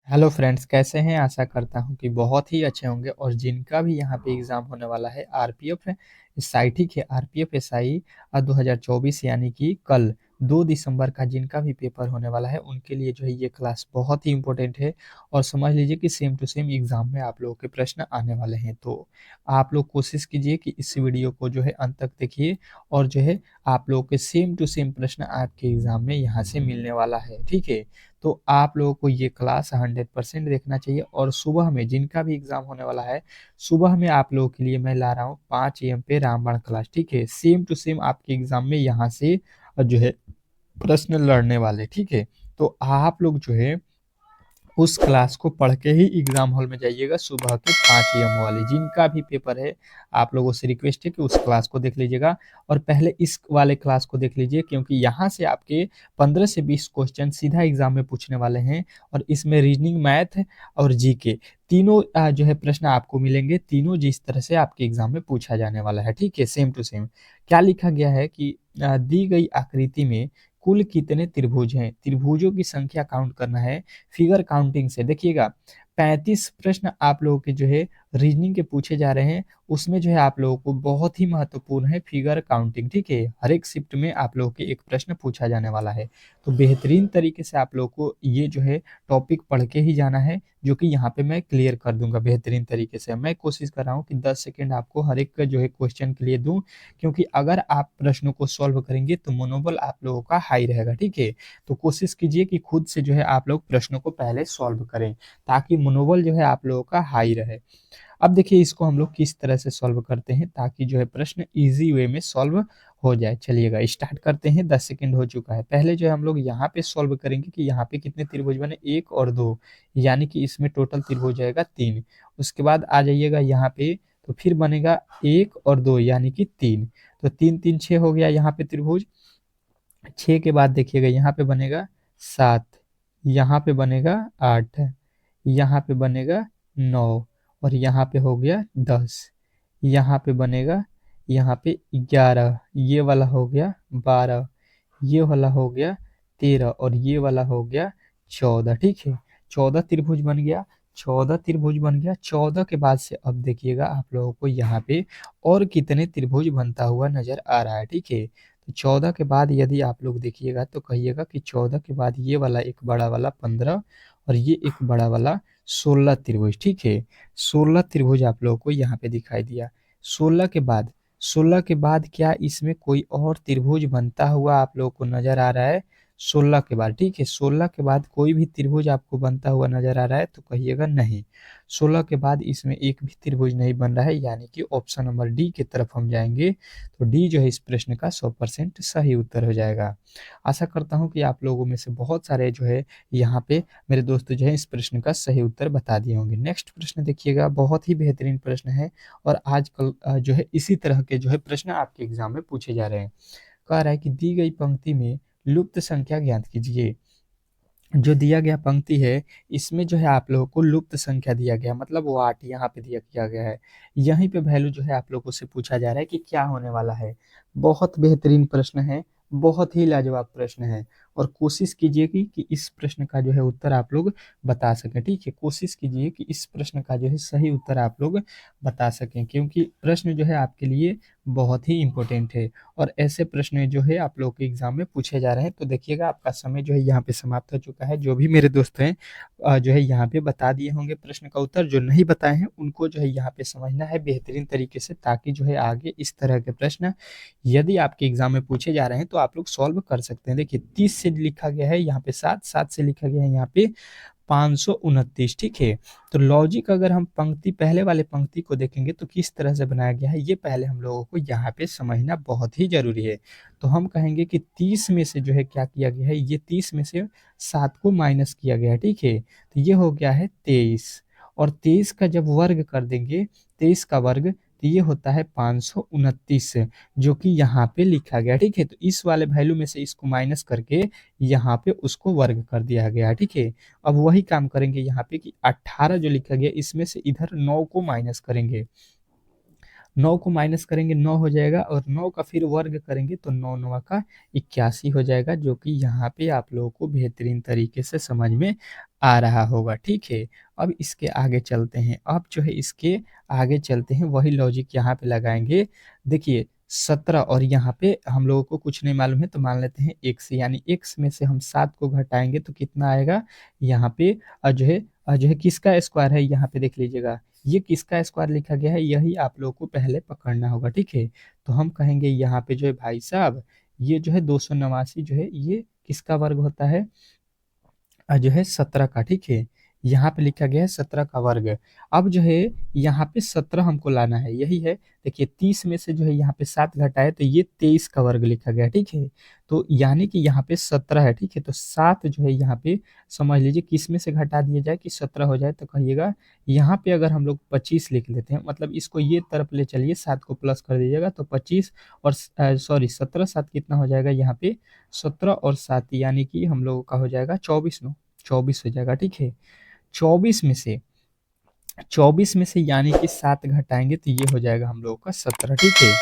Hello friends, कैसे हैं? आशा करता हूँ कि बहुत ही अच्छे होंगे। और जिनका भी यहाँ पे एग्ज़ाम होने वाला है आरपीएफ है, ठीक है, आरपीएफ एसआई 2024 यानी कि कल 2 दिसंबर का जिनका भी पेपर होने वाला है उनके लिए जो है ये क्लास बहुत ही इम्पोर्टेंट है। और समझ लीजिए कि सेम टू सेम एग्ज़ाम में आप लोगों के प्रश्न आने वाले हैं। तो आप लोग कोशिश कीजिए कि इस वीडियो को जो है अंत तक देखिए, और जो है आप लोगों के सेम टू सेम प्रश्न आपके एग्ज़ाम में यहाँ से मिलने वाला है, ठीक है? तो आप लोगों को ये क्लास 100% देखना चाहिए। और सुबह में जिनका भी एग्ज़ाम होने वाला है, सुबह में आप लोगों के लिए मैं ला रहा हूँ 5 एएम पे रामबाण क्लास, ठीक है? सेम टू सेम आपके एग्ज़ाम में यहाँ से जो है प्रश्न लड़ने वाले, ठीक है? तो आप लोग जो है उस क्लास को पढ़ के ही एग्ज़ाम हॉल में जाइएगा सुबह के 5 एएम वाली। जिनका भी पेपर है, आप लोगों से रिक्वेस्ट है कि उस क्लास को देख लीजिएगा। और पहले इस वाले क्लास को देख लीजिए, क्योंकि यहाँ से आपके 15 से 20 क्वेश्चन सीधा एग्ज़ाम में पूछने वाले हैं। और इसमें रीजनिंग, मैथ और जीके तीनों जो है प्रश्न आपको मिलेंगे, तीनों जिस तरह से आपके एग्ज़ाम में पूछा जाने वाला है, ठीक है? Same to same. क्या लिखा गया है कि दी गई आकृति में कुल कितने त्रिभुज हैं? त्रिभुजों की संख्या काउंट करना है फिगर काउंटिंग से। देखिएगा, 35 प्रश्न आप लोगों के जो है रीजनिंग के पूछे जा रहे हैं। उसमें जो है आप लोगों को बहुत ही महत्वपूर्ण है फिगर काउंटिंग, ठीक है? हर एक शिफ्ट में आप लोगों के एक प्रश्न पूछा जाने वाला है। तो बेहतरीन तरीके से आप लोगों को ये जो है टॉपिक पढ़ के ही जाना है, जो कि यहाँ पे मैं क्लियर कर दूंगा बेहतरीन तरीके से। मैं कोशिश कर रहा हूँ कि 10 सेकंड आपको हर एक जो है क्वेश्चन के लिए दूं, क्योंकि अगर आप प्रश्नों को सॉल्व करेंगे तो मनोबल आप लोगों का हाई रहेगा, ठीक है? तो कोशिश कीजिए कि खुद से जो है आप लोग प्रश्नों को पहले सॉल्व करें, ताकि मनोबल जो है आप लोगों का हाई रहे। अब देखिए इसको हम लोग किस तरह से सॉल्व करते हैं ताकि जो है प्रश्न इजी वे में सॉल्व हो जाए। चलिएगा स्टार्ट करते हैं। 10 सेकंड हो चुका है। पहले जो है हम लोग यहाँ पे सॉल्व करेंगे कि यहाँ पे कितने त्रिभुज बने, 1 और 2, यानी कि इसमें टोटल त्रिभुज आएगा 3। उसके बाद आ जाइएगा यहाँ पे, तो फिर बनेगा 1 और 2 यानी कि 3। तो 3 3 6 हो गया यहाँ पे त्रिभुज। 6 के बाद देखिएगा यहाँ पे बनेगा 7, यहाँ पे बनेगा 8, यहाँ पे बनेगा 9, और यहाँ पे हो गया 10, यहाँ पे बनेगा, यहाँ पे 11, ये वाला हो गया 12, ये वाला हो गया 13, और ये वाला हो गया 14, ठीक है? 14 त्रिभुज बन गया। 14 त्रिभुज बन गया। 14 के बाद से अब देखिएगा आप लोगों को यहाँ पे और कितने त्रिभुज बनता हुआ नजर आ रहा है, ठीक है? तो 14 के बाद यदि आप लोग देखिएगा तो कहिएगा कि 14 के बाद ये वाला एक बड़ा वाला 15, और ये एक बड़ा वाला 16 त्रिभुज, ठीक है? 16 त्रिभुज आप लोगों को यहाँ पे दिखाई दिया। 16 के बाद, 16 के बाद क्या इसमें कोई और त्रिभुज बनता हुआ आप लोगों को नजर आ रहा है? 16 के बाद, ठीक है? 16 के बाद कोई भी त्रिभुज आपको बनता हुआ नजर आ रहा है तो कहिएगा नहीं। 16 के बाद इसमें एक भी त्रिभुज नहीं बन रहा है, यानी कि ऑप्शन नंबर डी की तरफ हम जाएंगे। तो डी जो है इस प्रश्न का 100% सही उत्तर हो जाएगा। आशा करता हूँ कि आप लोगों में से बहुत सारे जो है यहाँ पे मेरे दोस्त जो है इस प्रश्न का सही उत्तर बता दिए होंगे। नेक्स्ट प्रश्न देखिएगा, बहुत ही बेहतरीन प्रश्न है। और आजकल जो है इसी तरह के जो है प्रश्न आपके एग्जाम में पूछे जा रहे हैं। कह रहा है कि दी गई पंक्ति में लुप्त संख्या ज्ञात कीजिए। जो दिया गया पंक्ति है, इसमें जो है आप लोगों को लुप्त संख्या दिया गया, मतलब वाट यहाँ पे दिया किया गया है। यहीं पे वैल्यू जो है आप लोगों से पूछा जा रहा है कि क्या होने वाला है। बहुत बेहतरीन प्रश्न है, बहुत ही लाजवाब प्रश्न है। और कोशिश कीजिए कि इस प्रश्न का जो है उत्तर आप लोग बता सकें, ठीक है? कोशिश कीजिए कि इस प्रश्न का जो है सही उत्तर आप लोग बता सकें, क्योंकि प्रश्न जो है आपके लिए बहुत ही इम्पोर्टेंट है। और ऐसे प्रश्न जो है आप लोग के एग्जाम में पूछे जा रहे हैं। तो देखिएगा आपका समय जो है यहाँ पे समाप्त हो चुका है। जो भी मेरे दोस्त हैं जो है यहाँ पे बता दिए होंगे प्रश्न का उत्तर। जो नहीं बताए हैं उनको जो है यहाँ पे समझना है बेहतरीन तरीके से, ताकि जो है आगे इस तरह के प्रश्न यदि आपके एग्जाम में पूछे जा रहे हैं तो आप लोग सॉल्व कर सकते हैं। देखिए 30 से लिखा गया है यहाँ पे 7, 7 से लिखा गया है यहाँ पे 529, ठीक है? तो लॉजिक अगर हम पंक्ति पहले वाले पंक्ति को देखेंगे तो किस तरह से बनाया गया है, ये पहले हम लोगों को यहाँ पे समझना बहुत ही जरूरी है। तो हम कहेंगे कि 30 में से जो है क्या किया गया है, ये 30 में से 7 को माइनस किया गया है, ठीक है? तो ये हो गया है 23। और 23 का जब वर्ग कर देंगे, 23 का वर्ग, तो ये होता है 529, जो कि यहाँ पे लिखा गया, ठीक है? तो इस वाले वैल्यू में से इसको माइनस करके यहाँ पे उसको वर्ग कर दिया गया, ठीक है? अब वही काम करेंगे यहाँ पे कि 18 जो लिखा गया इसमें से इधर 9 को माइनस करेंगे। 9 को माइनस करेंगे 9 हो जाएगा, और 9 का फिर वर्ग करेंगे तो 9 9 का 81 हो जाएगा, जो कि यहाँ पे आप लोगों को बेहतरीन तरीके से समझ में आ रहा होगा। ठीक है, अब इसके आगे चलते हैं। अब जो है इसके आगे चलते हैं, वही लॉजिक यहाँ पे लगाएंगे। देखिए 17 और यहाँ पे हम लोगों को कुछ नहीं मालूम है, तो मान लेते हैं x, यानी x में से हम 7 को घटाएंगे तो कितना आएगा यहाँ पे। जो है किसका स्क्वायर है, यहाँ पे देख लीजिएगा ये किसका स्क्वायर लिखा गया है, यही आप लोगों को पहले पकड़ना होगा। ठीक है, तो हम कहेंगे यहाँ पे जो है भाई साहब, ये जो है 289 जो है ये किसका वर्ग होता है, जो है 17 का। ठीक है, यहाँ पे लिखा गया है 17 का वर्ग। अब जो है यहाँ पे 17 हमको लाना है, यही है। देखिए 30 में से जो है यहाँ पे 7 घटाए तो ये 23 का वर्ग लिखा गया है। ठीक है, तो यानी कि यहाँ पे 17 है। ठीक है, तो 7 जो है यहाँ पे समझ लीजिए किस में से घटा दिया जाए कि 17 हो जाए, तो कहिएगा यहाँ पे अगर हम लोग 25 लिख लेते हैं, मतलब इसको ये तरफ ले चलिए, 7 को प्लस कर दीजिएगा तो 25 और सॉरी 17 7 कितना हो जाएगा यहाँ पे, 17 और 7 यानी कि हम लोगों का हो जाएगा 24, 24 हो जाएगा। ठीक है, 24 में से 24 में से यानी कि 7 घटाएंगे तो ये हो जाएगा हम लोगों का 17। ठीक है,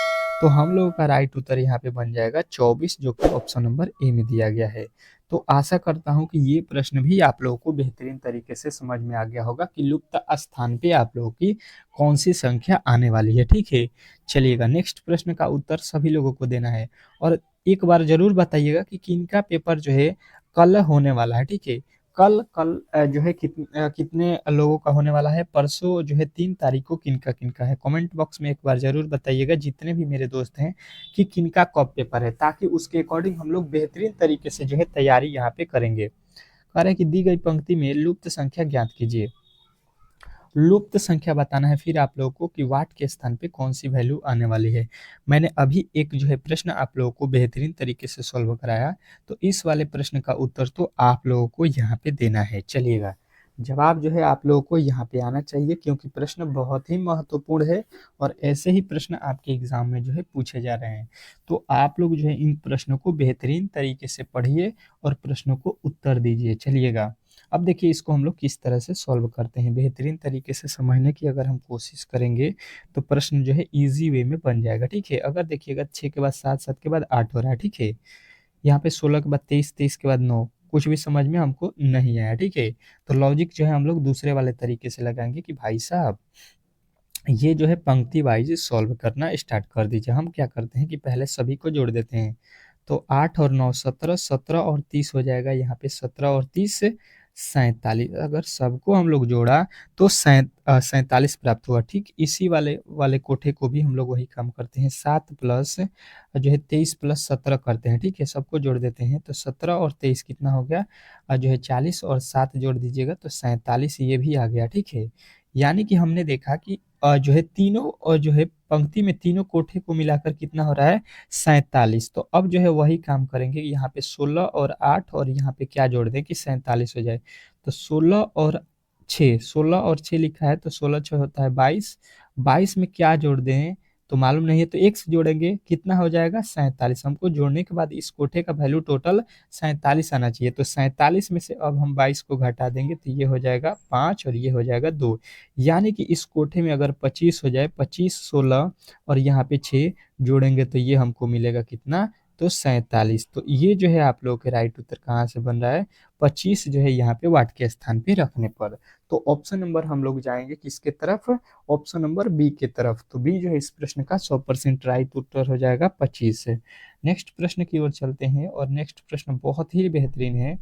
तो हम लोगों का राइट उत्तर यहाँ पे बन जाएगा 24, जो कि ऑप्शन नंबर ए में दिया गया है। तो आशा करता हूँ कि ये प्रश्न भी आप लोगों को बेहतरीन तरीके से समझ में आ गया होगा कि लुप्त स्थान पे आप लोगों की कौन सी संख्या आने वाली है। ठीक है, चलिएगा नेक्स्ट प्रश्न का उत्तर सभी लोगों को देना है, और एक बार जरूर बताइएगा कि किनका पेपर जो है कल होने वाला है। ठीक है, कल कल जो है कितने लोगों का होने वाला है, परसों जो है 3 तारीख को किनका किनका है, कमेंट बॉक्स में एक बार जरूर बताइएगा जितने भी मेरे दोस्त हैं कि किनका कब पेपर है, ताकि उसके अकॉर्डिंग हम लोग बेहतरीन तरीके से जो है तैयारी यहाँ पे करेंगे। कह रहे हैं कि दी गई पंक्ति में लुप्त संख्या ज्ञात कीजिए। लुप्त संख्या बताना है फिर आप लोगों को कि वाट के स्थान पे कौन सी वैल्यू आने वाली है। मैंने अभी एक जो है प्रश्न आप लोगों को बेहतरीन तरीके से सॉल्व कराया, तो इस वाले प्रश्न का उत्तर तो आप लोगों को यहाँ पे देना है। चलिएगा, जवाब जो है आप लोगों को यहाँ पे आना चाहिए, क्योंकि प्रश्न बहुत ही महत्वपूर्ण है और ऐसे ही प्रश्न आपके एग्जाम में जो है पूछे जा रहे हैं। तो आप लोग जो है इन प्रश्नों को बेहतरीन तरीके से पढ़िए और प्रश्नों को उत्तर दीजिए। चलिएगा, अब देखिए इसको हम लोग किस तरह से सॉल्व करते हैं, बेहतरीन तरीके से समझने की अगर हम कोशिश करेंगे तो प्रश्न जो है इजी वे में बन जाएगा। ठीक है, अगर देखिएगा 6 के बाद 7, 7 के बाद 8 हो रहा है। ठीक है, यहाँ पे 16 के बाद 23, 23 के बाद 9, कुछ भी समझ में हमको नहीं आया। ठीक है, तो लॉजिक जो है हम लोग दूसरे वाले तरीके से लगाएंगे कि भाई साहब ये जो है पंक्ति वाइज सॉल्व करना स्टार्ट कर दीजिए। हम क्या करते हैं कि पहले सभी को जोड़ देते हैं, तो 8 और 9 17, 17 और 30 हो जाएगा, यहाँ पे 17 और 30 47। अगर सबको हम लोग जोड़ा तो 47 प्राप्त हुआ। ठीक इसी वाले वाले कोठे को भी हम लोग वही काम करते हैं, 7 प्लस जो है 23 प्लस 17 करते हैं। ठीक है, सबको जोड़ देते हैं तो 17 और 23 कितना हो गया, जो है 40, और 7 जोड़ दीजिएगा तो 47 ये भी आ गया। ठीक है, यानी कि हमने देखा कि जो है तीनों और जो है पंक्ति में तीनों कोठे को मिलाकर कितना हो रहा है, 47। तो अब जो है वही काम करेंगे, यहाँ पे 16 और 8 और यहाँ पे क्या जोड़ दें कि 47 हो जाए। तो 16 और 6, 16 और 6 लिखा है तो 16 6 होता है 22, 22 में क्या जोड़ दें तो मालूम नहीं है, तो एक से जोड़ेंगे कितना हो जाएगा 47। हमको जोड़ने के बाद इस कोठे का वैल्यू टोटल 47 आना चाहिए, तो 47 में से अब हम 22 को घटा देंगे तो ये हो जाएगा 5 और ये हो जाएगा 2। यानी कि इस कोठे में अगर 25 हो जाए, 25 16 और यहाँ पे 6 जोड़ेंगे तो ये हमको मिलेगा कितना, तो 47। तो ये जो है आप लोगों के राइट उत्तर कहाँ से बन रहा है, 25 जो है यहाँ पे वाट के स्थान पे रखने पर। तो ऑप्शन नंबर हम लोग जाएंगे किसके तरफ, ऑप्शन नंबर बी के तरफ। तो बी जो है इस प्रश्न का 100% राइट उत्तर हो जाएगा 25 से। नेक्स्ट प्रश्न की ओर चलते हैं, और नेक्स्ट प्रश्न बहुत ही बेहतरीन है।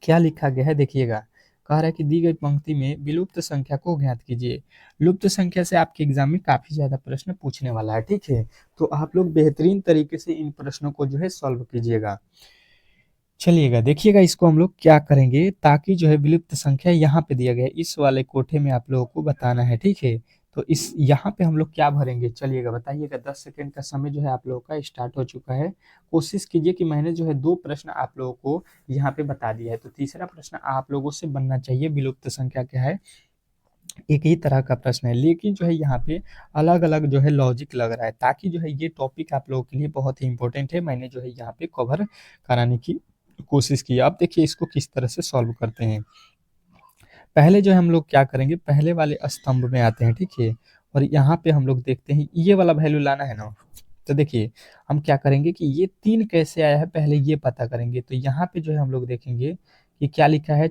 क्या लिखा गया है देखिएगा, कह रहा है कि दी गई पंक्ति में विलुप्त संख्या को ज्ञात कीजिए। लुप्त संख्या से आपके एग्जाम में काफी ज्यादा प्रश्न पूछने वाला है। ठीक है, तो आप लोग बेहतरीन तरीके से इन प्रश्नों को जो है सॉल्व कीजिएगा। चलिएगा, देखिएगा इसको हम लोग क्या करेंगे, ताकि जो है विलुप्त संख्या यहाँ पे दिया गया है इस वाले कोठे में आप लोगों को बताना है। ठीक है, तो इस यहाँ पे हम लोग क्या भरेंगे, चलिएगा बताइएगा। 10 सेकंड का समय जो है आप लोगों का स्टार्ट हो चुका है। कोशिश कीजिए कि मैंने जो है 2 प्रश्न आप लोगों को यहाँ पे बता दिया है, तो तीसरा प्रश्न आप लोगों से बनना चाहिए, विलुप्त संख्या क्या है। एक ही तरह का प्रश्न है, लेकिन जो है यहाँ पे अलग अलग जो है लॉजिक लग रहा है, ताकि जो है ये टॉपिक आप लोगों के लिए बहुत ही इंपॉर्टेंट है। मैंने जो है यहाँ पे कवर कराने की कोशिश की। अब देखिए इसको किस तरह से सॉल्व करते हैं। पहले जो है हम लोग क्या करेंगे, पहले वाले स्तंभ में आते हैं। ठीक है, और यहाँ पे हम लोग देखते हैं ये वाला वैल्यू लाना है ना। तो देखिए हम क्या करेंगे कि ये 3 कैसे आया है पहले ये पता करेंगे। तो यहाँ पे जो है हम लोग देखेंगे कि क्या लिखा है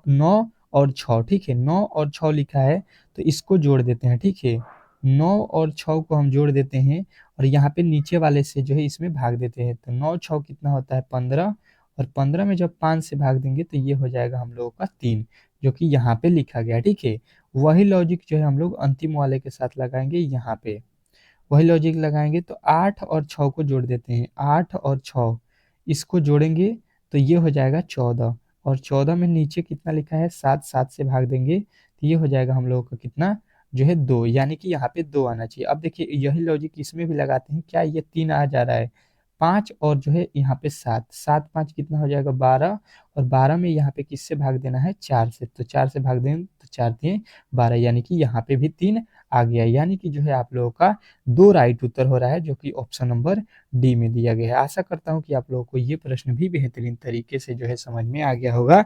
9 और 6, ठीक है, 9 और 6 लिखा है, तो इसको जोड़ देते हैं, ठीक है। 9 और 6 को हम जोड़ देते हैं और यहाँ पे नीचे वाले से जो है इसमें भाग देते हैं। तो 9 6 कितना होता है 15, और 15 में जब 5 से भाग देंगे तो ये हो जाएगा हम लोगों का 3, जो कि यहाँ पे लिखा गया, ठीक है। वही लॉजिक जो है हम लोग अंतिम वाले के साथ लगाएंगे यहाँ पे। वही लॉजिक लगाएंगे तो 8 और 6 को जोड़ देते हैं, 8 और 6 इसको जोड़ेंगे तो ये हो जाएगा 14, और 14 में नीचे कितना लिखा है 7, 7 से भाग देंगे तो ये हो जाएगा हम लोगों का कितना जो है 2, यानी कि यहाँ पे 2 आना चाहिए। अब देखिए यही लॉजिक इसमें भी लगाते हैं, क्या ये 3 आ जा रहा है, 5 और जो है यहाँ पे 7, 7 5 कितना हो जाएगा 12, और 12 में यहाँ पे किससे भाग देना है 4 से, तो 4 से भाग देंगे तो 4 3 12, यानी कि यहाँ पे भी 3 आ गया, यानी कि जो है आप लोगों का 2 राइट उत्तर हो रहा है, जो कि ऑप्शन नंबर डी में दिया गया है। आशा करता हूँ कि आप लोगों को ये प्रश्न भी बेहतरीन तरीके से जो है समझ में आ गया होगा,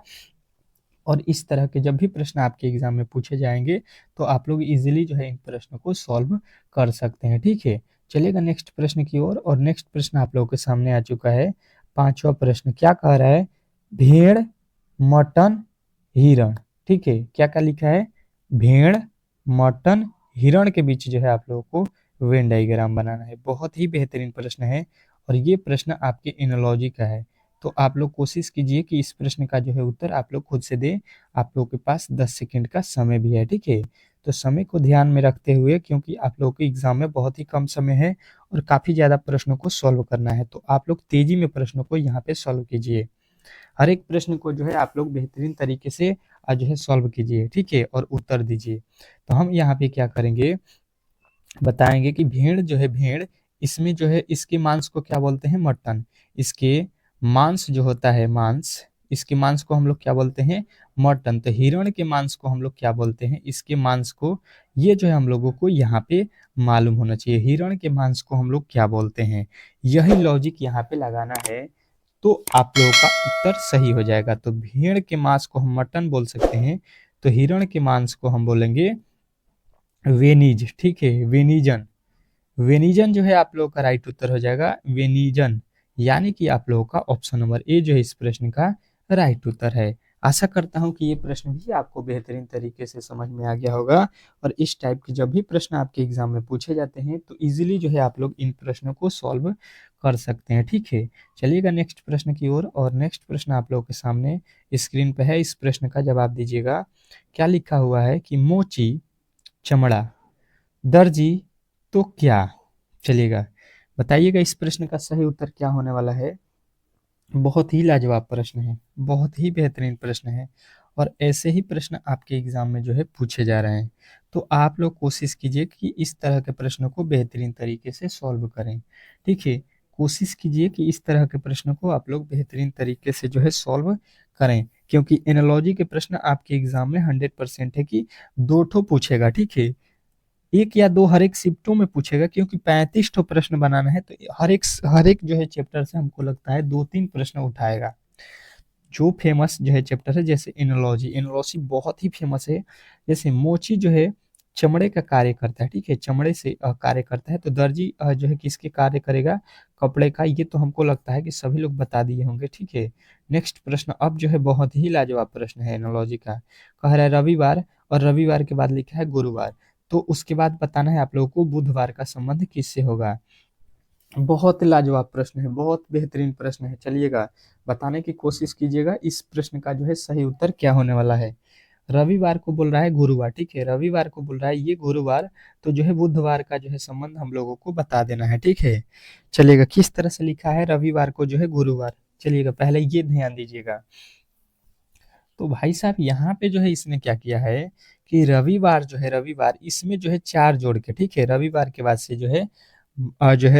और इस तरह के जब भी प्रश्न आपके एग्जाम में पूछे जाएंगे तो आप लोग इजीली जो है इन प्रश्नों को सॉल्व कर सकते हैं, ठीक है। चलिएगा नेक्स्ट प्रश्न की ओर, और नेक्स्ट प्रश्न आप लोगों के सामने आ चुका है। पांचवा प्रश्न क्या कह रहा है, भेड़, मटन, हिरण, ठीक है। क्या क्या लिखा है, भेड़, मटन, हिरण के बीच जो है आप लोगों को वेन डायग्राम बनाना है। बहुत ही बेहतरीन प्रश्न है, और ये प्रश्न आपके एनोलॉजी का है। तो आप लोग कोशिश कीजिए कि इस प्रश्न का जो है उत्तर आप लोग खुद से दें। आप लोगों के पास 10 सेकंड का समय भी है, ठीक है। तो समय को ध्यान में रखते हुए, क्योंकि आप लोगों के एग्जाम में बहुत ही कम समय है और काफी ज्यादा प्रश्नों को सॉल्व करना है, तो आप लोग तेजी में प्रश्नों को यहाँ पे सॉल्व कीजिए। हर एक प्रश्न को जो है आप लोग बेहतरीन तरीके से जो है सॉल्व कीजिए, ठीक है, और उत्तर दीजिए। तो हम यहाँ पे क्या करेंगे, बताएंगे कि भेड़ जो है, भेड़, इसमें जो है इसके मांस को क्या बोलते हैं, मटन। इसके मांस जो होता है, मांस, इसके मांस को हम लोग क्या बोलते हैं, मटन। तो हिरण के मांस को हम लोग क्या बोलते हैं, इसके मांस को। ये जो है हम लोगों को यहाँ पे मालूम होना चाहिए, हिरण के मांस को हम लोग क्या बोलते हैं। यही लॉजिक यहाँ पे लगाना है, तो आप लोगों का उत्तर सही हो जाएगा। तो भेड़ के मांस को हम मटन बोल सकते हैं, तो हिरण के मांस को हम बोलेंगे वेनिज, ठीक है, वेनिजन। वेनिजन जो है आप लोगों का राइट उत्तर हो जाएगा, वेनिजन, यानी कि आप लोगों का ऑप्शन नंबर ए जो है इस प्रश्न का राइट उत्तर है। आशा करता हूं कि ये प्रश्न भी आपको बेहतरीन तरीके से समझ में आ गया होगा, और इस टाइप के जब भी प्रश्न आपके एग्जाम में पूछे जाते हैं तो इजीली जो है आप लोग इन प्रश्नों को सॉल्व कर सकते हैं, ठीक है। चलिएगा नेक्स्ट प्रश्न की ओर, और नेक्स्ट प्रश्न आप लोगों के सामने स्क्रीन पे है। इस प्रश्न का जवाब दीजिएगा। क्या लिखा हुआ है कि मोची, चमड़ा, दर्जी, तो क्या। चलिएगा बताइएगा इस प्रश्न का सही उत्तर क्या होने वाला है। बहुत ही लाजवाब प्रश्न है, बहुत ही बेहतरीन प्रश्न है, और ऐसे ही प्रश्न आपके एग्जाम में जो है पूछे जा रहे हैं। तो आप लोग कोशिश कीजिए कि इस तरह के प्रश्नों को बेहतरीन तरीके से सॉल्व करें, ठीक है। कोशिश कीजिए कि इस तरह के प्रश्नों को आप लोग बेहतरीन तरीके से जो है सॉल्व करें, क्योंकि एनालॉजी के प्रश्न आपके एग्जाम में 100% है कि 2 ठो पूछेगा, ठीक है। 1 या 2 हर एक शिफ्टों में पूछेगा, क्योंकि 35 ठो प्रश्न बनाना है, तो हर एक जो है चैप्टर से हमको लगता है 2-3 प्रश्न उठाएगा। जो फेमस जो है चैप्टर है, जैसे एनोलॉजी, एनोलॉजी बहुत ही फेमस है। जैसे मोची जो है चमड़े का कार्य करता है, ठीक है, चमड़े से कार्य करता है। तो दर्जी जो है किसके कार्य करेगा, कपड़े का। ये तो हमको लगता है कि सभी लोग बता दिए होंगे, ठीक है। नेक्स्ट प्रश्न अब जो है बहुत ही लाजवाब प्रश्न है एनोलॉजी का। कह रहा है रविवार, और रविवार के बाद लिखा है गुरुवार, तो उसके बाद बताना है आप लोगों को बुधवार का संबंध किससे होगा। बहुत लाजवाब प्रश्न है, बहुत बेहतरीन प्रश्न है। चलिएगा बताने की कोशिश कीजिएगा इस प्रश्न का जो है सही उत्तर क्या होने वाला है। रविवार को बोल रहा है गुरुवार, ठीक है, रविवार को बोल रहा है ये गुरुवार, तो जो है बुधवार का जो है संबंध हम लोगों को बता देना है, ठीक है। चलिएगा किस तरह से लिखा है रविवार को जो है गुरुवार, चलिएगा पहले ये ध्यान दीजिएगा। तो भाई साहब यहाँ पे जो है इसने क्या किया है कि रविवार जो है, रविवार, इसमें जो है 4 जोड़ के, ठीक है, रविवार के बाद से जो है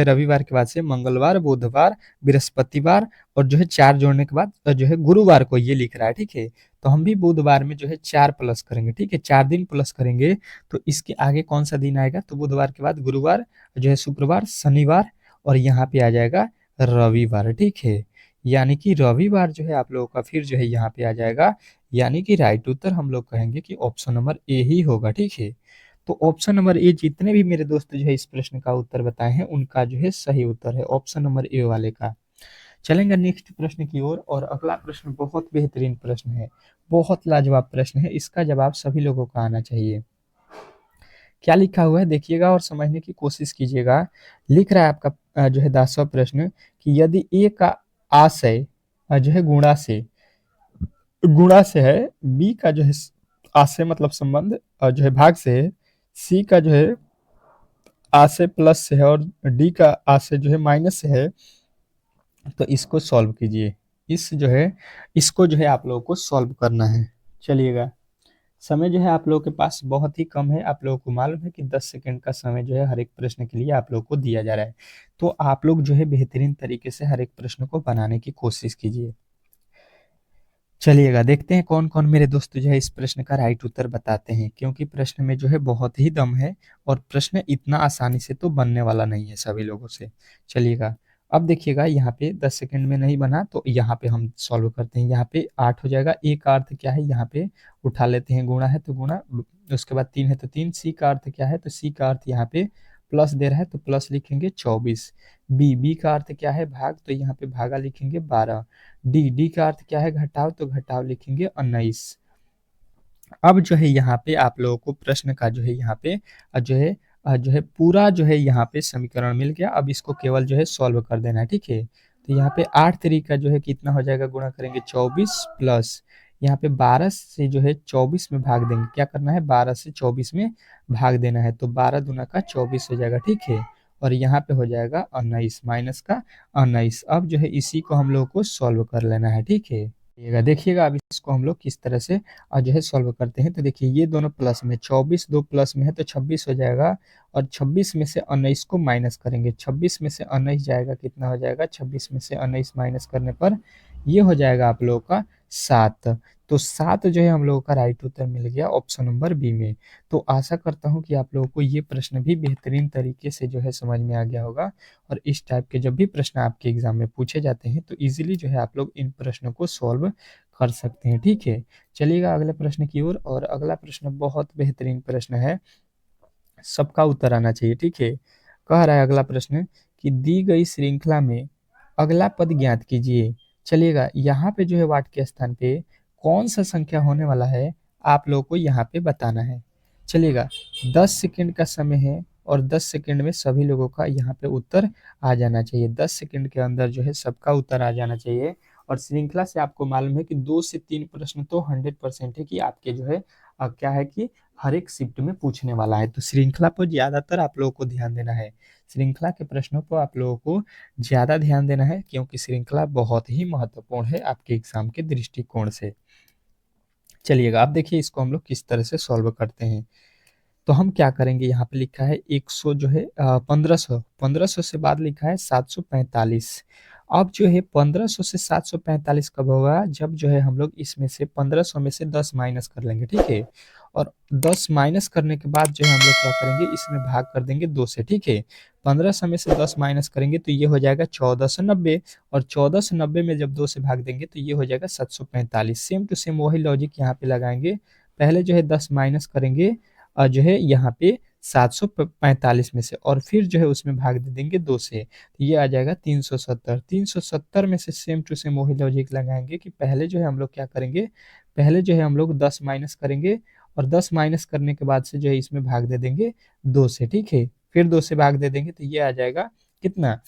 रविवार के बाद से मंगलवार, बुधवार, बृहस्पतिवार, और जो है 4 जोड़ने के बाद जो है गुरुवार को ये लिख रहा है, ठीक है। तो हम भी बुधवार में जो है 4 प्लस करेंगे, ठीक है, 4 दिन प्लस करेंगे, तो इसके आगे कौन सा दिन आएगा, तो बुधवार के बाद गुरुवार, जो है शुक्रवार, शनिवार, और यहाँ पे आ जाएगा रविवार, ठीक है। यानी कि रविवार जो है आप लोगों का फिर जो है यहाँ पे आ जाएगा, यानी कि राइट उत्तर हम लोग कहेंगे कि ऑप्शन नंबर ए ही होगा, ठीक है। तो ऑप्शन नंबर ए, जितने भी मेरे दोस्त जो है इस प्रश्न का उत्तर बताए हैं उनका जो है सही उत्तर है ऑप्शन नंबर ए वाले का। चलेंगे नेक्स्ट प्रश्न की ओर, और अगला प्रश्न बहुत बेहतरीन प्रश्न है, बहुत लाजवाब प्रश्न है, इसका जवाब सभी लोगों को आना चाहिए। क्या लिखा हुआ है देखिएगा और समझने की कोशिश कीजिएगा। लिख रहा है आपका जो है 10वां प्रश्न कि यदि ए का आशय जो है गुणा से है, बी का जो है आशय मतलब संबंध जो है भाग से है, सी का जो है आशय प्लस से है और डी का आशय जो है माइनस से है, तो इसको सॉल्व कीजिए। इसको जो है आप लोगों को सॉल्व करना है। चलिएगा, समय जो है आप लोगों के पास बहुत ही कम है। आप लोगों को मालूम है कि 10 सेकंड का समय जो है हर एक प्रश्न के लिए आप लोगों को दिया जा रहा है। तो आप लोग जो है बेहतरीन तरीके से हर एक प्रश्न को बनाने की कोशिश कीजिए। चलिएगा, देखते हैं कौन कौन मेरे दोस्त जो है इस प्रश्न का राइट उत्तर बताते हैं, क्योंकि प्रश्न में जो है बहुत ही दम है और प्रश्न इतना आसानी से तो बनने वाला नहीं है सभी लोगों से। चलिएगा, अब देखिएगा यहाँ पे 10 सेकंड में नहीं बना तो यहाँ पे हम सॉल्व करते हैं। यहाँ पे 8 हो जाएगा। ए का अर्थ क्या है, यहाँ पे उठा लेते हैं, गुणा है तो गुणा, उसके बाद 3 है तो 3। सी का अर्थ क्या है, तो सी का अर्थ यहाँ पे प्लस दे रहा है तो प्लस लिखेंगे 24। बी का अर्थ क्या है, भाग, तो यहाँ पे भागा लिखेंगे 12। डी का अर्थ क्या है, घटाव, तो घटाव लिखेंगे 19। अब जो है यहाँ पे आप लोगों को प्रश्न का जो है यहाँ पे जो है पूरा जो है यहाँ पे समीकरण मिल गया। अब इसको केवल जो है सॉल्व कर देना है, ठीक है। तो यहाँ पे 8 तरीका जो है कितना हो जाएगा, गुणा करेंगे 24 प्लस यहाँ पे 12 से जो है 24 में भाग देंगे। क्या करना है, 12 से 24 में भाग देना है, तो 12 दूना का 24 हो जाएगा, ठीक है। और यहाँ पे हो जाएगा 19, माइनस का 19। अब जो है इसी को हम लोग को सॉल्व कर लेना है, ठीक है। देखिएगा अब इसको हम लोग किस तरह से जो है सॉल्व करते हैं। तो देखिए ये दोनों प्लस में, 24 दो प्लस में है तो 26 हो जाएगा, और 26 में से 19 को माइनस करेंगे। 26 में से 19 जाएगा, कितना हो जाएगा, 26 में से 19 माइनस करने पर ये हो जाएगा आप लोगों का 7। तो 7 जो है हम लोगों का राइट उत्तर मिल गया ऑप्शन नंबर बी में। तो आशा करता हूँ कि आप लोगों को ये प्रश्न भी बेहतरीन तरीके से जो है समझ में आ गया होगा, और इस टाइप के जब भी प्रश्न आपके एग्जाम में पूछे जाते हैं तो इजीली जो है आप लोग इन प्रश्नों को सॉल्व कर सकते हैं, ठीक है। चलिएगा अगले प्रश्न की ओर, और अगला प्रश्न बहुत बेहतरीन प्रश्न है, सबका उत्तर आना चाहिए, ठीक है। कह रहा है अगला प्रश्न कि दी गई श्रृंखला में अगला पद ज्ञात कीजिए। चलिएगा, यहाँ पे जो है वाट के स्थान पे कौन सा संख्या होने वाला है आप लोगों को यहाँ पे बताना है। चलिएगा, 10 सेकंड का समय है और 10 सेकंड में सभी लोगों का यहाँ पे उत्तर आ जाना चाहिए। 10 सेकंड के अंदर जो है सबका उत्तर आ जाना चाहिए। और श्रृंखला से आपको मालूम है कि 2 से 3 प्रश्न तो 100% है कि आपके जो है क्या है कि हर एक शिफ्ट में पूछने वाला है। तो श्रृंखला पर ज्यादातर आप लोगों को ध्यान देना है। श्रृंखला के प्रश्नों पर आप लोगों को ज्यादा ध्यान देना है, क्योंकि श्रृंखला बहुत ही महत्वपूर्ण है आपके एग्जाम के दृष्टिकोण से। चलिएगा, अब देखिए इसको हम लोग किस तरह से सॉल्व करते हैं। तो हम क्या करेंगे, यहाँ पे लिखा है 100 जो है 1500 से बाद लिखा है 745। अब जो है 1500 से 745 कब होगा, जब जो है हम लोग इसमें से 1500 में से 10 माइनस कर लेंगे, ठीक है। और 10 माइनस करने के बाद जो है हम लोग क्या करेंगे, इसमें भाग कर देंगे 2 से, ठीक है। 1500 में से 10 माइनस करेंगे तो ये हो जाएगा 1490, और 1490 में जब 2 से भाग देंगे तो ये हो जाएगा 745। सेम टू सेम वही लॉजिक यहाँ पे लगाएंगे। पहले जो है 10 माइनस करेंगे और जो है यहाँ पे 745 में से, और फिर जो है उसमें भाग दे देंगे 2 से, तो ये आ जाएगा 370। 370 में से सेम टू सेम वही लॉजिक लगाएंगे कि पहले जो है हम लोग क्या करेंगे, पहले जो है हम लोग 10 माइनस करेंगे, और 10 माइनस करने के बाद से जो है इसमें भाग दे देंगे 2 से, ठीक है। फिर 2 से भाग दे देंगे तो ये आ जाएगा कितना,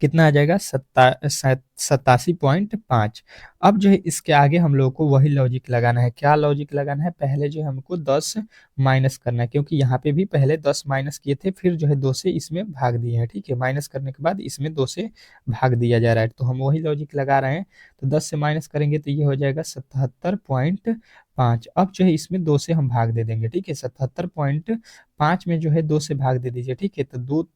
कितना आ जाएगा 87.5। अब जो है इसके आगे हम लोगों को वही लॉजिक लगाना है। क्या लॉजिक लगाना है, पहले जो है हमको 10 माइनस करना है, क्योंकि यहाँ पे भी पहले 10 माइनस किए थे, फिर जो है 2 से इसमें भाग दिए हैं, ठीक है। माइनस करने के बाद इसमें 2 से भाग दिया जा रहा है, तो हम वही लॉजिक लगा रहे हैं। तो 10 से माइनस करेंगे तो ये हो जाएगा 77.5। अब जो है इसमें 2 से हम भाग दे देंगे, ठीक है। 77.5 में जो है 2 से भाग दे दीजिए, ठीक है। तो दो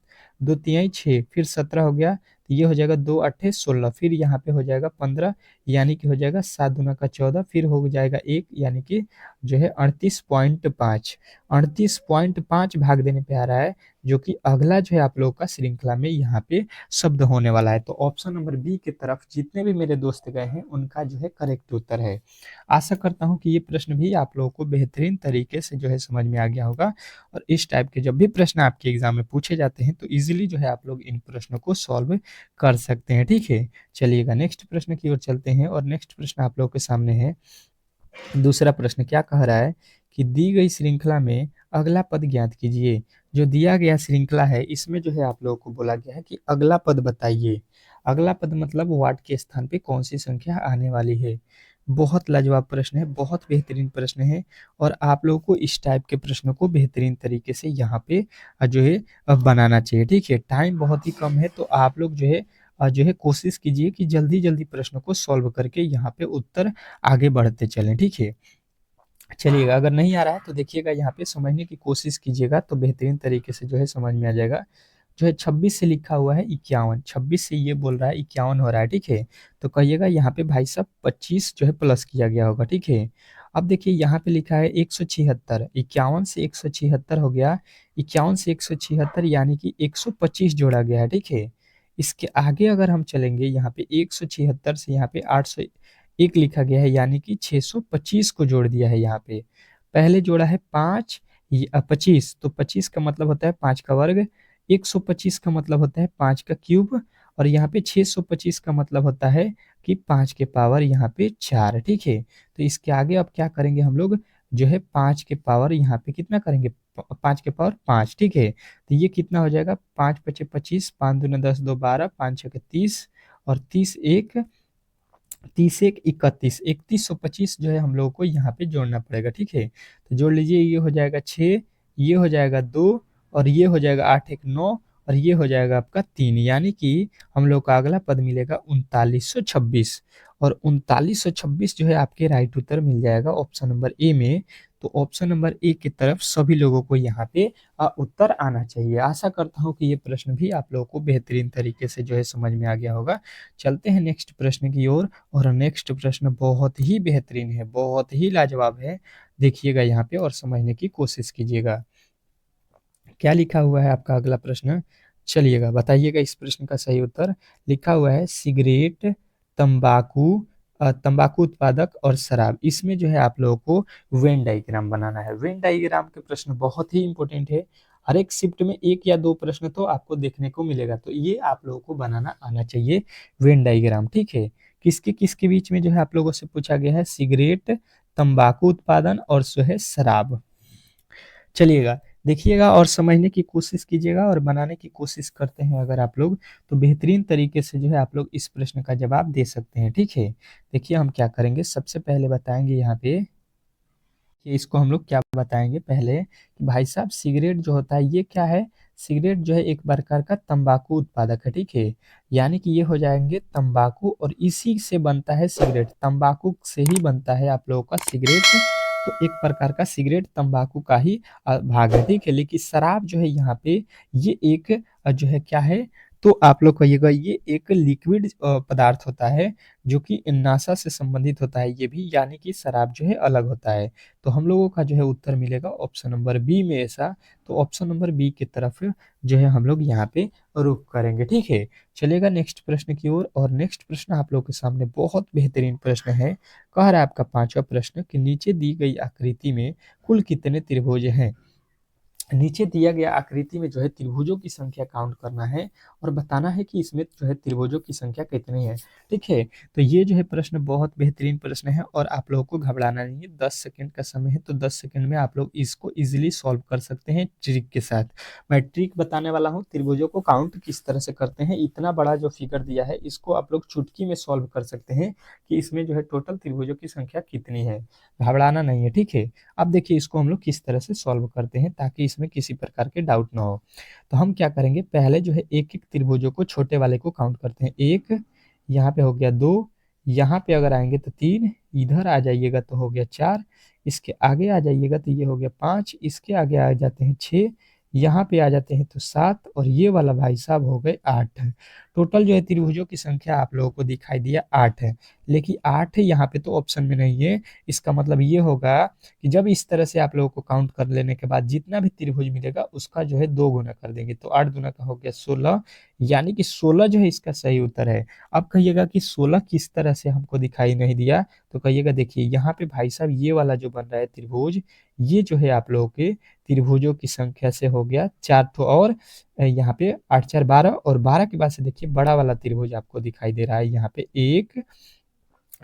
दो तिहाई 6, फिर 17 हो गया, तो ये हो जाएगा 2 8 16, फिर यहाँ पे हो जाएगा 15, यानी कि हो जाएगा 7 दूना का 14, फिर हो जाएगा 1 यानी कि जो है 38.5, 38.5 भाग देने पे आ रहा है, जो कि अगला जो है आप लोगों का श्रृंखला में यहाँ पे शब्द होने वाला है। तो ऑप्शन नंबर बी की तरफ जितने भी मेरे दोस्त गए हैं उनका जो है करेक्ट उत्तर है। आशा करता हूँ कि ये प्रश्न भी आप लोगों को बेहतरीन तरीके से जो है समझ में आ गया होगा, और इस टाइप के जब भी प्रश्न आपके एग्जाम में पूछे जाते हैं तो इजीली जो है आप लोग इन प्रश्नों को सॉल्व कर सकते हैं। ठीक है, चलिएगा नेक्स्ट प्रश्न की ओर चलते हैं, और नेक्स्ट प्रश्न आप लोगों के सामने है। दूसरा प्रश्न क्या कह रहा है कि दी गई श्रृंखला में अगला पद ज्ञात कीजिए। जो दिया गया श्रृंखला है इसमें जो है आप लोगों को बोला गया है कि अगला पद बताइए। अगला पद मतलब वाट के स्थान पे कौन सी संख्या आने वाली है। बहुत लाजवाब प्रश्न है, बहुत बेहतरीन प्रश्न है, और आप लोगों को इस टाइप के प्रश्नों को बेहतरीन तरीके से यहाँ पे जो है बनाना चाहिए। ठीक है, टाइम बहुत ही कम है, तो आप लोग जो है कोशिश कीजिए कि जल्दी जल्दी प्रश्नों को सॉल्व करके यहाँ पे उत्तर आगे बढ़ते चलें। ठीक है, चलिएगा अगर नहीं आ रहा है तो देखिएगा यहाँ पे समझने की कोशिश कीजिएगा, तो बेहतरीन तरीके से जो है समझ में आ जाएगा। जो है 26 से लिखा हुआ है 51, 26 से ये बोल रहा है 51 हो रहा है। ठीक है, तो कहिएगा यहाँ पे भाई साहब 25 जो है प्लस किया गया होगा। ठीक है, अब देखिए यहाँ पे लिखा है 176, 51 से 176 हो गया, 51 से 176 यानी कि 125 जोड़ा गया है। ठीक है, इसके आगे अगर हम चलेंगे यहाँ पे 176 से यहाँ पे 801 लिखा गया है, यानी कि 625 को जोड़ दिया है। यहाँ पे पहले जोड़ा है 5 25, तो 25 का मतलब होता है 5 का वर्ग, 125 का मतलब होता है 5 का क्यूब, और यहाँ पे 625 का मतलब होता है कि 5 के पावर यहाँ पे 4। ठीक है, तो इसके आगे अब क्या करेंगे हम लोग, जो है 5 के पावर यहाँ पे कितना करेंगे, 5 के पावर 5। ठीक है, तो ये कितना हो जाएगा, 5 पचे 25, 5 दूना 10, 2 12, 5 छः 30, और 30 एक 31, 3125 जो है हम लोगों को यहाँ पे जोड़ना पड़ेगा। ठीक है, तो जोड़ लीजिए, ये हो जाएगा 6, ये हो जाएगा 2, और ये हो जाएगा 8 एक 9, और ये हो जाएगा आपका 3, यानी कि हम लोग का अगला पद मिलेगा 3926, और 3926 जो है आपके राइट उत्तर मिल जाएगा ऑप्शन नंबर ए में। तो ऑप्शन नंबर ए की तरफ सभी लोगों को यहाँ पे उत्तर आना चाहिए। आशा करता हूँ कि ये प्रश्न भी आप लोगों को बेहतरीन तरीके से जो है समझ में आ गया होगा। चलते हैं नेक्स्ट प्रश्न की ओर, और नेक्स्ट प्रश्न बहुत ही बेहतरीन है, बहुत ही लाजवाब है। देखिएगा यहाँ पे और समझने की कोशिश कीजिएगा। क्या लिखा हुआ है आपका अगला प्रश्न, चलिएगा बताइएगा इस प्रश्न का सही उत्तर। लिखा हुआ है सिगरेट, तंबाकू, तंबाकू उत्पादक और शराब। इसमें जो है आप लोगों को वेन डायग्राम बनाना है। वेन डायग्राम के प्रश्न बहुत ही इंपॉर्टेंट है, हर एक शिफ्ट में 1 या 2 प्रश्न तो आपको देखने को मिलेगा, तो ये आप लोगों को बनाना आना चाहिए वेन डायग्राम। ठीक है, किसके किसके बीच में जो है आप लोगों से पूछा गया है, सिगरेट, तंबाकू उत्पादन और जो है शराब। चलिएगा देखिएगा और समझने की कोशिश कीजिएगा, और बनाने की कोशिश करते हैं अगर आप लोग, तो बेहतरीन तरीके से जो है आप लोग इस प्रश्न का जवाब दे सकते हैं। ठीक है, देखिए हम क्या करेंगे, सबसे पहले बताएंगे यहाँ पे कि इसको हम लोग क्या बताएंगे पहले, कि भाई साहब सिगरेट जो होता है ये क्या है, सिगरेट जो है एक प्रकार का तंबाकू उत्पादक है। ठीक है, यानी कि ये हो जाएंगे तंबाकू, और इसी से बनता है सिगरेट, तंबाकू से ही बनता है आप लोगों का सिगरेट। तो एक प्रकार का सिगरेट तंबाकू का ही भाग है। ठीक है, लेकिन शराब जो है यहाँ पे ये एक जो है क्या है, तो आप लोग कहिएगा ये एक लिक्विड पदार्थ होता है, जो कि नासा से संबंधित होता है ये भी, यानी कि शराब जो है अलग होता है। तो हम लोगों का जो है उत्तर मिलेगा ऑप्शन नंबर बी में ऐसा। तो ऑप्शन नंबर बी की तरफ जो है हम लोग यहाँ पे रुख करेंगे। ठीक है, चलेगा नेक्स्ट प्रश्न की ओर, और नेक्स्ट प्रश्न आप लोग के सामने बहुत बेहतरीन प्रश्न है। कह रहा है आपका पांचवा प्रश्न कि नीचे दी गई आकृति में कुल कितने त्रिभुज हैं। नीचे दिया गया आकृति में जो है त्रिभुजों की संख्या काउंट करना है, और बताना है कि इसमें जो है त्रिभुजों की संख्या कितनी है। ठीक है, तो ये जो है प्रश्न बहुत बेहतरीन प्रश्न है, और आप लोगों को घबराना नहीं है। 10 सेकंड का समय है, तो 10 सेकंड में आप लोग इसको इजीली सॉल्व कर सकते हैं ट्रिक के साथ। मैं ट्रिक बताने वाला हूँ, त्रिभुजों को काउंट किस तरह से करते हैं। इतना बड़ा जो फिगर दिया है इसको आप लोग चुटकी में सॉल्व कर सकते हैं कि इसमें जो है टोटल त्रिभुजों की संख्या कितनी है। घबराना नहीं है। ठीक है, अब देखिए इसको हम लोग किस तरह से सॉल्व करते हैं ताकि इसमें किसी प्रकार के डाउट ना हो। तो हम क्या करेंगे, पहले जो है एक एक त्रिभुजों को, छोटे वाले को काउंट करते हैं। एक, यहाँ पे हो गया 2, यहाँ पे अगर आएंगे तो 3, इधर आ जाइएगा तो हो गया 4, इसके आगे आ जाइएगा तो ये हो गया 5, इसके आगे आ जाते हैं 6, यहाँ पे आ जाते हैं तो 7, और ये वाला भाई साहब हो गए 8। टोटल जो है त्रिभुजों की संख्या आप लोगों को दिखाई दिया 8 है, लेकिन 8 यहाँ पे तो ऑप्शन में नहीं है। इसका मतलब ये होगा कि जब इस तरह से आप लोगों को काउंट कर लेने के बाद जितना भी त्रिभुज मिलेगा उसका जो है 2 गुना कर देंगे, तो 8 गुना का हो गया 16, यानी कि 16 जो है इसका सही उत्तर है। अब कहिएगा कि 16 किस तरह से हमको दिखाई नहीं दिया, तो कहिएगा देखिए यहाँ पे भाई साहब ये वाला जो बन रहा है त्रिभुज, ये जो है आप लोगों के त्रिभुजों की संख्या से हो गया 4 ठो, और यहाँ पे 8 4 12, और 12 के बाद से देखिए बड़ा वाला त्रिभुज आपको दिखाई दे रहा है यहाँ पे एक,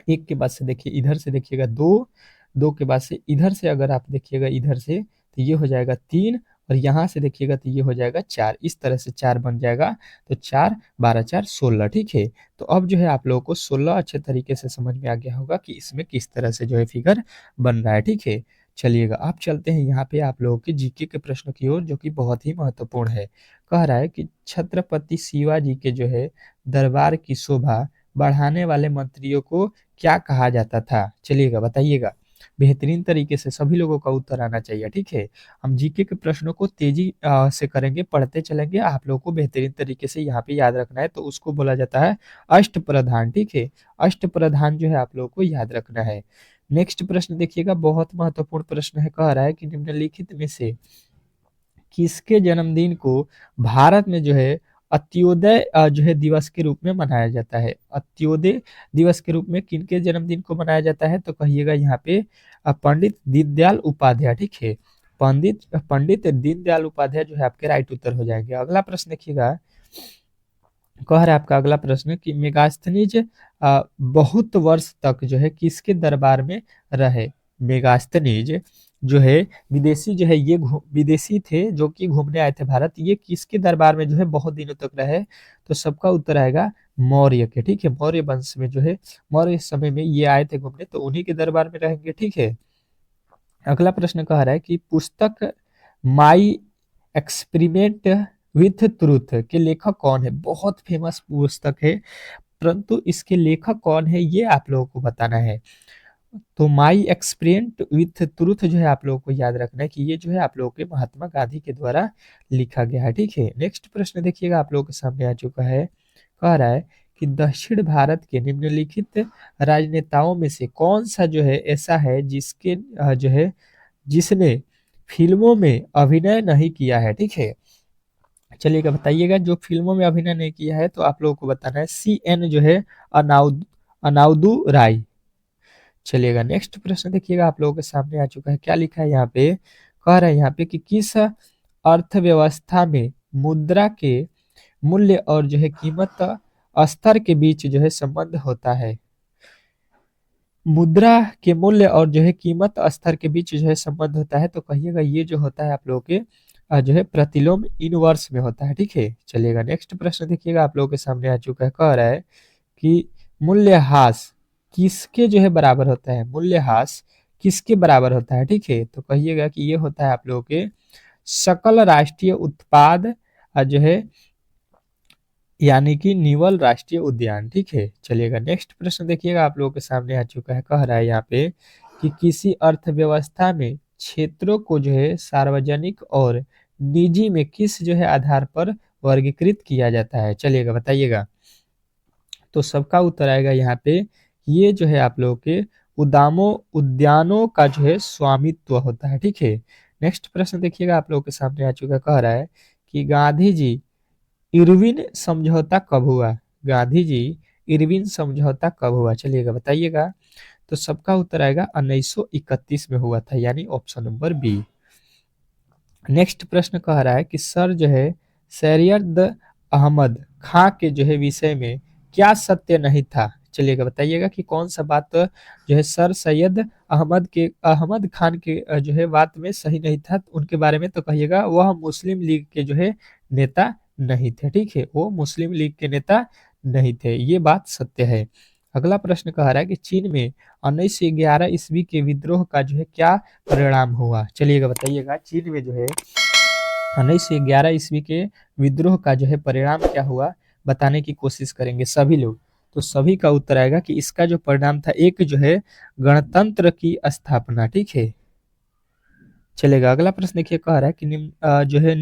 एक के बाद से देखिए इधर से देखिएगा दो, दो के बाद से इधर से अगर आप देखिएगा इधर से तो ये हो जाएगा 3, और यहाँ से देखिएगा तो ये हो जाएगा 4, इस तरह से 4 बन जाएगा। तो 4 12 4 16, ठीक है। तो अब जो है आप लोगों को 16 अच्छे तरीके से समझ में आ गया होगा कि इसमें किस तरह से जो है फिगर बन रहा है, ठीक है। चलिएगा आप चलते हैं यहाँ पे आप लोगों के जीके के प्रश्न की ओर, जो कि बहुत ही महत्वपूर्ण है। कह रहा है कि छत्रपति शिवाजी के जो है दरबार की शोभा बढ़ाने वाले मंत्रियों को क्या कहा जाता था? चलिएगा बताइएगा, बेहतरीन तरीके से सभी लोगों का उत्तर आना चाहिए, ठीक है। हम जीके के प्रश्नों को तेजी से करेंगे, पढ़ते चलेंगे, आप लोगों को बेहतरीन तरीके से यहाँ पे याद रखना है, तो उसको बोला जाता है अष्ट प्रधान, ठीक है। अष्ट प्रधान जो है आप लोगों को याद रखना है। नेक्स्ट प्रश्न देखिएगा, बहुत महत्वपूर्ण प्रश्न है। कह रहा है कि निम्नलिखित में से किसके जन्मदिन को भारत में जो है अंत्योदय जो है दिवस के रूप में मनाया जाता है? अंत्योदय दिवस के रूप में किनके जन्मदिन को मनाया जाता है? तो कहिएगा यहाँ पे पंडित दीनदयाल उपाध्याय, ठीक है। पंडित पंडित दीनदयाल उपाध्याय जो है आपके राइट उत्तर हो जाएंगे। अगला प्रश्न देखिएगा, कह रहा है आपका अगला प्रश्न कि मेगास्थनीज बहुत वर्ष तक जो है किसके दरबार में रहे? मेगास्थनीज जो है विदेशी जो है, ये विदेशी थे जो कि घूमने आए थे भारत, ये किसके दरबार में जो है बहुत दिनों तक रहे? तो सबका उत्तर आएगा मौर्य के, ठीक है। मौर्य वंश में जो है मौर्य समय में ये आए थे घूमने, तो उन्हीं के दरबार में रहेंगे, ठीक है। अगला प्रश्न कह रहा है कि पुस्तक माई एक्सपेरिमेंट विथ ट्रूथ के लेखक कौन है? बहुत फेमस पुस्तक है, परंतु इसके लेखक कौन है ये आप लोगों को बताना है। तो माई एक्सपेरिमेंट विथ ट्रूथ जो है आप लोगों को याद रखना है कि ये जो है आप लोगों के महात्मा गांधी के द्वारा लिखा गया है, ठीक है। नेक्स्ट प्रश्न देखिएगा, आप लोगों के सामने आ चुका है। कह रहा है कि दक्षिण भारत के निम्नलिखित राजनेताओं में से कौन सा जो है ऐसा है जिसके जो है जिसने फिल्मों में अभिनय नहीं किया है, ठीक है। चलिएगा बताइएगा, जो फिल्मों में अभिनय नहीं किया है तो आप लोगों को बताना है CN जो है अनाउदू राय। चलिएगा नेक्स्ट प्रश्न देखिएगा, आप लोगों के सामने आ चुका है। क्या लिखा है यहाँ पे? कह रहा है यहाँ पे कि किस अर्थव्यवस्था में मुद्रा के मूल्य और जो है कीमत स्तर के बीच जो है संबंध होता है? मुद्रा के मूल्य और जो है कीमत स्तर के बीच जो है संबंध होता है, तो कहिएगा ये जो होता है आप लोगों के जो है प्रतिलोम इनवर्स में होता है, ठीक है। चलिएगा नेक्स्ट प्रश्न देखिएगा, आप लोगों के सामने आ चुका है। कह रहा है कि मूल्यह्रास किसके जो है बराबर होता है? मूल्यह्रास किसके बराबर होता है, ठीक है। तो कहिएगा कि ये होता है आप लोगों के सकल राष्ट्रीय उत्पाद जो है, यानी कि निवल राष्ट्रीय उद्यान, ठीक है। चलिएगा नेक्स्ट प्रश्न देखिएगा, आप लोगों के सामने आ चुका है। कह रहा है यहाँ पे कि किसी अर्थव्यवस्था में क्षेत्रों को जो है सार्वजनिक और निजी में किस जो है आधार पर वर्गीकृत किया जाता है? चलिएगा बताइएगा, तो सबका उत्तर आएगा यहाँ पे, ये जो है आप लोगों के उद्यानों का जो है स्वामित्व होता है, ठीक है। नेक्स्ट प्रश्न देखिएगा, आप लोगों के सामने आ चुका है। कह रहा है कि गांधी जी इरविन समझौता कब हुआ? गांधी जी इरविन समझौता कब हुआ? चलिएगा बताइएगा, तो सबका उत्तर आएगा 1931 में हुआ था, यानी ऑप्शन नंबर बी। नेक्स्ट प्रश्न कह रहा है कि सर जो है सैयद अहमद खां के जो है विषय में क्या सत्य नहीं था? चलिएगा बताइएगा कि कौन सा बात जो है सर सैयद अहमद खान के जो है बात में सही नहीं था उनके बारे में, तो कहिएगा वह मुस्लिम लीग के जो है नेता नहीं थे, ठीक है। वो मुस्लिम लीग के नेता नहीं थे, ये बात सत्य है। अगला प्रश्न कह रहा है कि चीन में 1911 ईस्वी के विद्रोह का जो है क्या परिणाम हुआ? चलिएगा बताइएगा, चीन में जो है 1911 ईस्वी के विद्रोह का जो है परिणाम क्या हुआ, बताने की कोशिश करेंगे सभी लोग। तो सभी का उत्तर आएगा कि इसका जो परिणाम था, एक जो है गणतंत्र की स्थापना, ठीक है। चलेगा अगला प्रश्न देखिए, कह रहा है कि जो है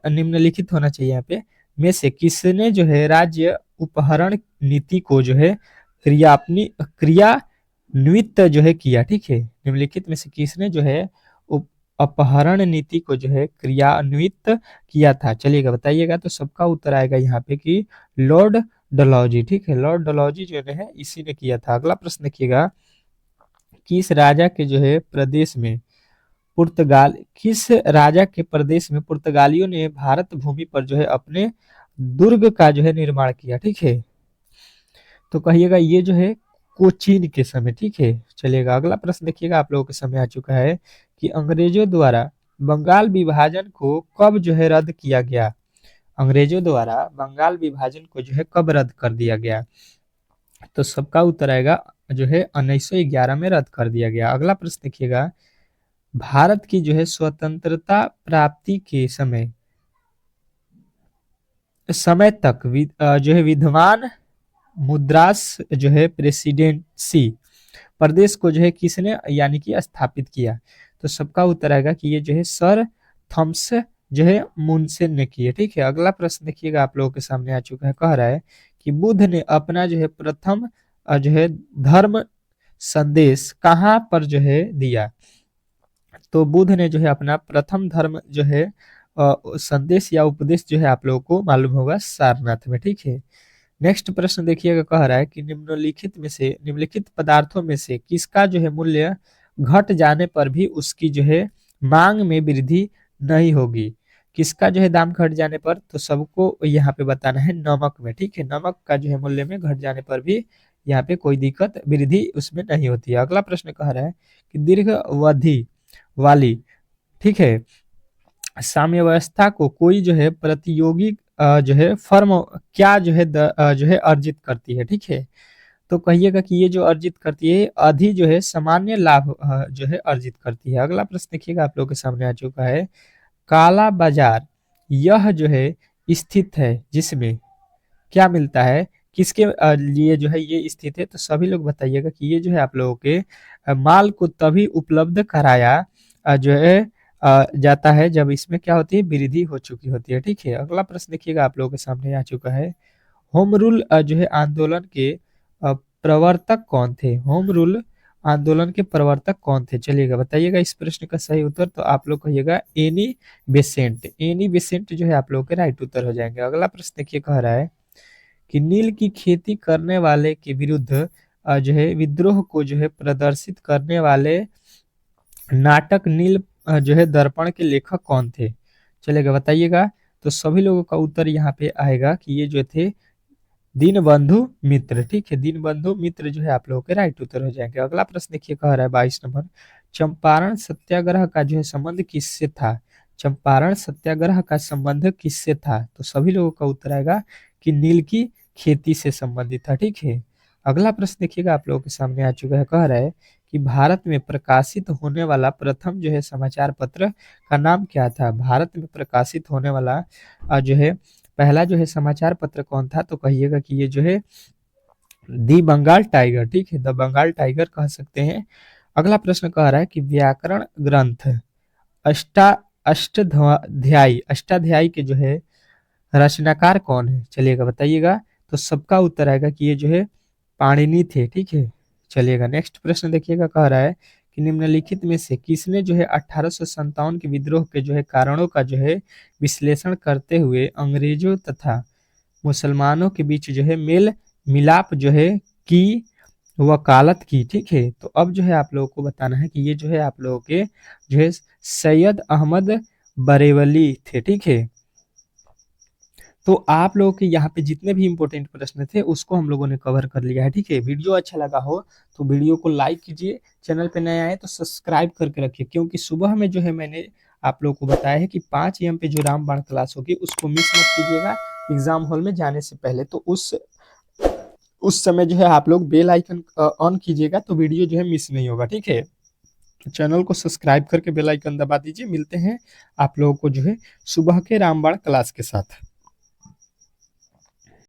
निम्नलिखित होना चाहिए यहाँ पे, में से किसने जो है राज्य उपहरण नीति को जो है क्रियान्वित जो है किया, ठीक है। निम्नलिखित में से किसने जो है अपहरण नीति को जो है क्रियान्वित किया था, चलिएगा बताइएगा। तो सबका उत्तर आएगा यहाँ पे कि लॉर्ड डलहौजी, ठीक है। लॉर्ड डलहौजी जो है इसी ने किया था। अगला प्रश्न देखिएगा, किस राजा के जो है प्रदेश में किस राजा के प्रदेश में पुर्तगालियों ने भारत भूमि पर जो है अपने दुर्ग का जो है निर्माण किया, ठीक है। तो कहिएगा ये जो है कोचीन के समय, ठीक है। चलिएगा अगला प्रश्न देखिएगा, आप लोगों के समय आ चुका है कि अंग्रेजों द्वारा बंगाल विभाजन को कब जो है रद्द किया गया। अंग्रेजों द्वारा बंगाल विभाजन को जो है कब रद्द कर दिया गया। तो सबका उत्तर आएगा जो है 1911 में रद्द कर दिया गया। अगला प्रश्न देखिएगा, भारत की जो है स्वतंत्रता प्राप्ति के समय तक जो है विद्वान मुद्रास जो है प्रेसिडेंसी प्रदेश को जो है किसने यानी कि स्थापित किया। तो सबका उत्तर आएगा कि ये जो है सर थॉमस जो है मुनसेन ने किए, ठीक है। अगला प्रश्न देखिएगा, आप लोगों के सामने आ चुका है, कह रहा है कि बुद्ध ने अपना जो है प्रथम जो है धर्म संदेश कहाँ पर जो है दिया। तो बुद्ध ने जो है अपना प्रथम धर्म जो है संदेश या उपदेश जो है आप लोगों को मालूम होगा सारनाथ में, ठीक है। नेक्स्ट प्रश्न देखिएगा, कह रहा है कि निम्नलिखित पदार्थों में से किसका जो है मूल्य घट जाने पर भी उसकी जो है मांग में वृद्धि नहीं होगी। किसका जो है दाम घट जाने पर, तो सबको यहाँ पे बताना है नमक में, ठीक है। नमक का जो है मूल्य में घट जाने पर भी यहाँ पे कोई दिक्कत वृद्धि उसमें नहीं होती है। अगला प्रश्न कह रहा है कि दीर्घ अवधि वाली, ठीक है, साम्यावस्था को कोई जो है प्रतियोगी जो है फर्म क्या जो है अर्जित करती है, ठीक है। तो कहिएगा कि ये जो अर्जित करती है अधि जो है सामान्य लाभ जो है अर्जित करती है। अगला प्रश्न देखिएगा, आप लोगों के सामने आ चुका है, काला बाजार यह जो है स्थित है जिसमें क्या मिलता है, किसके लिए जो है ये स्थित है। तो सभी लोग बताइएगा कि ये जो है आप लोगों के माल को तभी उपलब्ध कराया जो है जाता है जब इसमें क्या होती है वृद्धि हो चुकी होती है, ठीक है। अगला प्रश्न देखिएगा, आप लोगों के सामने आ चुका है, होम रूल जो है आंदोलन के प्रवर्तक कौन थे। होम रूल आंदोलन के प्रवर्तक कौन थे, चलिएगा बताइएगा। इस प्रश्न का सही उत्तर तो आप लोग कहिएगा एनी बेसेंट। एनी बेसेंट जो है आप लोगों के राइट उत्तर हो जाएंगे। अगला प्रश्न देखिए, कह रहा है कि नील की खेती करने वाले के विरुद्ध जो है विद्रोह को जो है प्रदर्शित करने वाले नाटक नील जो है दर्पण के लेखक कौन थे, चलेगा बताइएगा। तो सभी लोगों का उत्तर यहाँ पे आएगा कि ये जो थे दीनबंधु मित्र, ठीक है। दीनबंधु मित्र जो है आप लोगों के राइट उत्तर हो जाएंगे। अगला प्रश्न देखिए, कह रहा है 22 नंबर, चंपारण सत्याग्रह का जो है संबंध किससे था। चंपारण सत्याग्रह का संबंध किससे था। तो सभी लोगों का उत्तर आएगा कि नील की खेती से संबंधित था, ठीक है। अगला प्रश्न देखिएगा, आप लोगों के सामने आ चुका है, कह रहा है कि भारत में प्रकाशित होने वाला प्रथम जो है समाचार पत्र का नाम क्या था। भारत में प्रकाशित होने वाला जो है पहला जो है समाचार पत्र कौन था। तो कहिएगा कि ये जो है दी बंगाल टाइगर, ठीक है, द बंगाल टाइगर कह सकते हैं। अगला प्रश्न कह रहा है कि व्याकरण ग्रंथ अष्टाध्यायी के जो है रचनाकार कौन है, चलिएगा बताइएगा। तो सबका उत्तर आएगा कि ये जो है पाणिनि थे, ठीक है। चलिएगा नेक्स्ट प्रश्न देखिएगा, कह रहा है कि निम्नलिखित में से किसने जो है 1857 के विद्रोह के जो है कारणों का जो है विश्लेषण करते हुए अंग्रेजों तथा मुसलमानों के बीच जो है मेल मिलाप जो है की वकालत की, ठीक है। तो अब जो है आप लोगों को बताना है कि ये जो है आप लोगों के जो है सैयद अहमद बरेवली थे, ठीक है। तो आप लोगों के यहाँ पे जितने भी इंपॉर्टेंट प्रश्न थे उसको हम लोगों ने कवर कर लिया है, ठीक है। वीडियो अच्छा लगा हो तो वीडियो को लाइक कीजिए, चैनल पे नए आए तो सब्सक्राइब करके रखिए, क्योंकि सुबह में जो है मैंने आप लोगों को बताया है कि 5 AM पे जो रामबाण क्लास होगी उसको मिस मत कीजिएगा एग्जाम हॉल में जाने से पहले। तो उस समय जो है आप लोग बेल आइकन ऑन कीजिएगा तो वीडियो जो है मिस नहीं होगा, ठीक है। चैनल को सब्सक्राइब करके बेल आइकन दबा दीजिए। मिलते हैं आप लोगों को जो है सुबह के रामबाण क्लास के साथ।